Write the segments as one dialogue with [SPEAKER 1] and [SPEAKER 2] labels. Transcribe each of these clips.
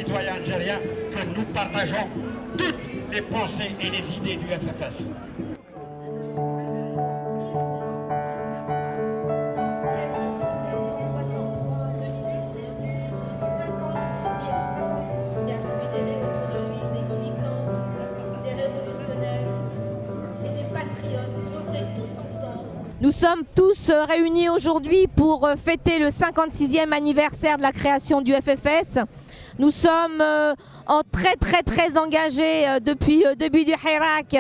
[SPEAKER 1] citoyens algériens que nous partageons toutes les pensées et les idées du FFS.
[SPEAKER 2] Nous sommes tous réunis aujourd'hui pour fêter le 56e anniversaire de la création du FFS. Nous sommes très engagés depuis le début du Hirak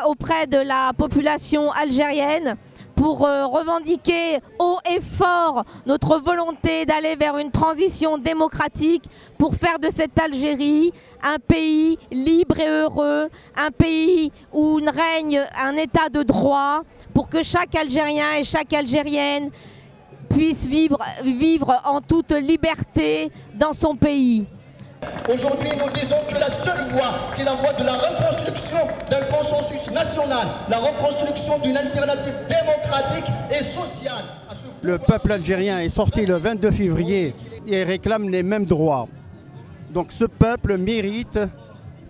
[SPEAKER 2] auprès de la population algérienne pour revendiquer haut et fort notre volonté d'aller vers une transition démocratique pour faire de cette Algérie un pays libre et heureux, un pays où règne un état de droit pour que chaque Algérien et chaque Algérienne puisse vivre en toute liberté dans son pays.
[SPEAKER 3] Aujourd'hui, nous disons que la seule voie, c'est la voie de la reconstruction d'un consensus national, la reconstruction d'une alternative démocratique et sociale.
[SPEAKER 4] Le peuple algérien est sorti le 22 février et réclame les mêmes droits. Donc ce peuple mérite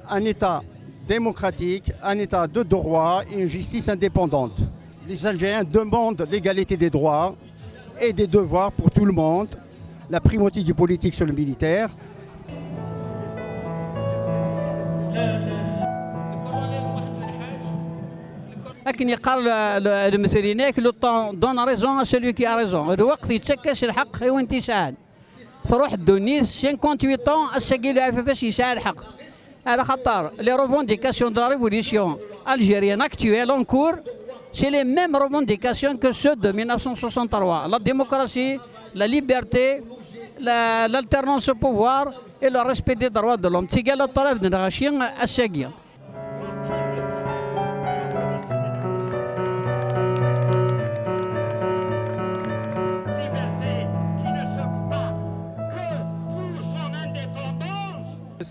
[SPEAKER 4] un État démocratique, un État de droit et une justice indépendante. Les Algériens demandent l'égalité des droits et des devoirs pour tout le monde, la primauté du politique sur le militaire.
[SPEAKER 5] لكن يقال المثلين هناك لو طون دون ريزون ا سولي كي ا ريزون الوقت يتسكش الحق وين تيساعد تروح الدونيس 58 طون الساقي لو اف اف اس يساعد الحق على خاطر لي روفونديكاسيون دو لا ريفوليسيون الجيريان اكتويل اون كور سي لي ميم روفونديكاسيون كو سو دو 1963 لا ديموكراسي لا ليبرتي l'alternance au pouvoir et le respect des droits de l'homme. تيقال الطلب نغاشين الساقيه.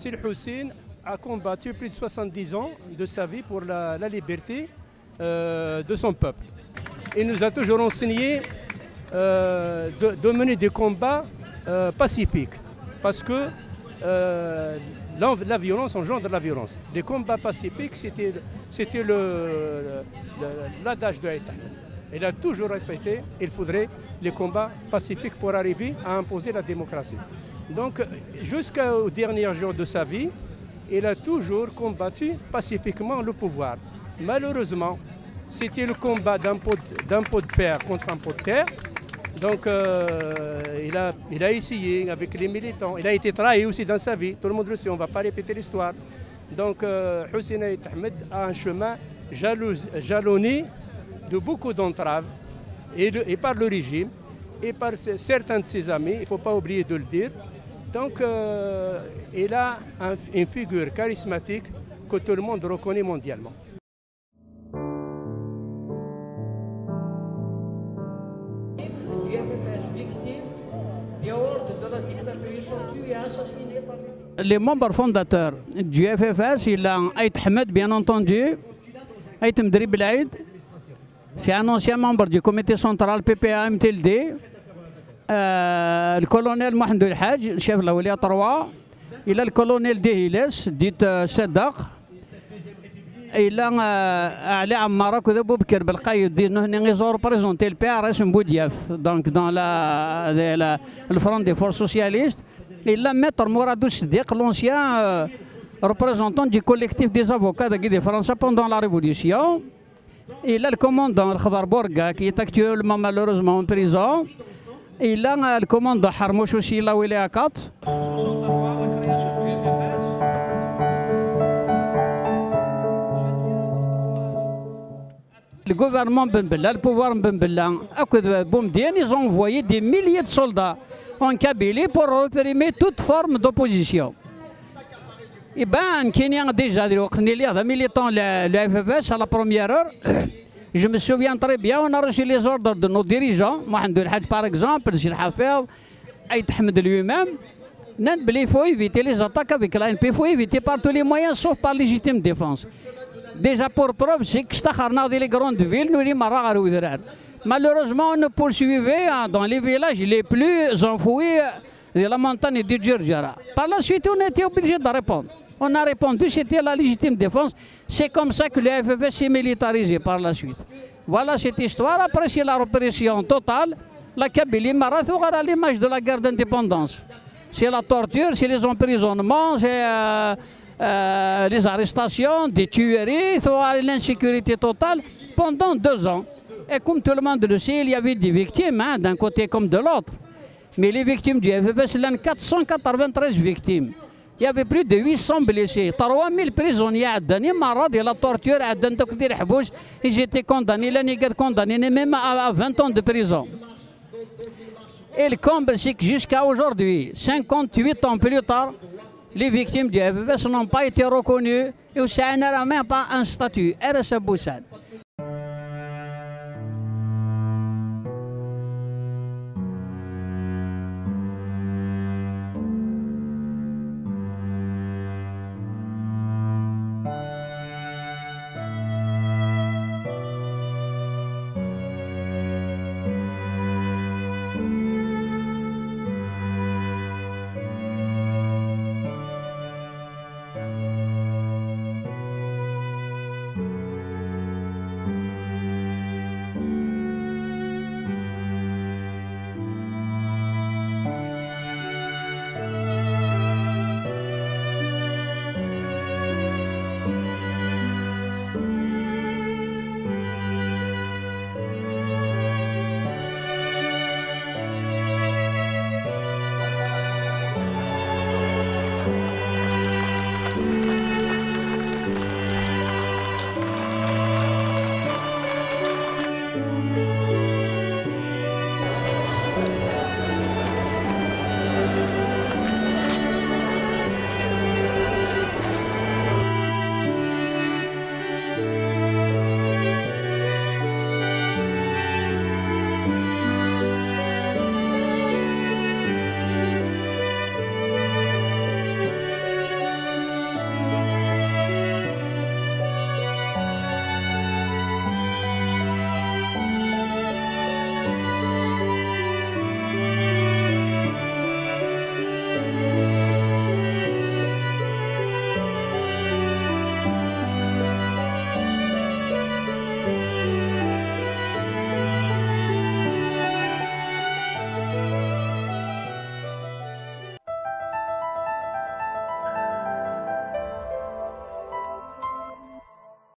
[SPEAKER 6] Sil Hussein a combattu plus de 70 ans de sa vie pour la liberté de son peuple. Il nous a toujours enseigné de mener des combats pacifiques parce que la violence engendre la violence. Les combats pacifiques, c'était l'adage de Haïtan. Il a toujours répété qu'il faudrait les combats pacifiques pour arriver à imposer la démocratie. Donc, jusqu'au dernier jour de sa vie, il a toujours combattu pacifiquement le pouvoir. Malheureusement, c'était le combat d'un pot de fer contre un pot de terre. Donc, il a essayé avec les militants. Il a été trahi aussi dans sa vie. Tout le monde le sait, on ne va pas répéter l'histoire. Donc, Hussein Ait Ahmed a un chemin jalonné de beaucoup d'entraves et par le régime et par certains de ses amis, il ne faut pas oublier de le dire. Donc, il a une figure charismatique que tout le monde reconnaît mondialement.
[SPEAKER 5] Les membres fondateurs du FFS, il a Ait Ahmed, bien entendu, Ait Mdrib Laïd, c'est un ancien membre du comité central PPA MTLD. Le colonel Mohamed El Hadj, chef de la Oulia 3, il a le colonel Dehiles, dit Sadak, il a allé à Maroc de Boubkir Belkaïd, ils ont représenté le PRS Mboudiaf, donc dans le front des forces socialistes. Il a Maître Mouradou Siddiq, l'ancien représentant du collectif des avocats de Guinée française pendant la Révolution. Il a le commandant El Khadar Bourga, qui est actuellement malheureusement en prison. Il a le commandant Harmouch aussi, là où il est à 4. Le gouvernement Ben Bella, le pouvoir Ben Bella, ils ont envoyé des milliers de soldats en Kabylie pour réprimer toute forme d'opposition. Et bien, il y a déjà des militants le FFS à la première heure. Je me souviens très bien, on a reçu les ordres de nos dirigeants, Mohamed El Hadj par exemple, Sil Hafez, Ait Ahmed lui-même. Il faut éviter les attaques avec l'ANP, il faut éviter par tous les moyens, sauf par légitime défense. Déjà pour preuve, c'est que dans les grandes villes, nous sommes malheureusement, on ne poursuivait dans les villages les plus enfouis de la montagne du Djurdjara. Par la suite, on était obligé de répondre. On a répondu, c'était la légitime défense. C'est comme ça que le FFS s'est militarisé par la suite. Voilà cette histoire. Après, c'est la répression totale. La Kabylie Marathon à l'image de la guerre d'indépendance. C'est la torture, c'est les emprisonnements, c'est les arrestations, des tueries, l'insécurité totale pendant 2 ans. Et comme tout le monde le sait, il y avait des victimes, hein, d'un côté comme de l'autre. Mais les victimes du FFS, il y a 493 victimes. Il y avait plus de 800 blessés, 3000 prisonniers à Dani, Marad et la torture à Dani, et j'étais condamné, même à 20 ans de prison. Et le comble, c'est que jusqu'à aujourd'hui, 58 ans plus tard, les victimes du FFS n'ont pas été reconnues et aussi n'a même pas un statut. RS Boussad.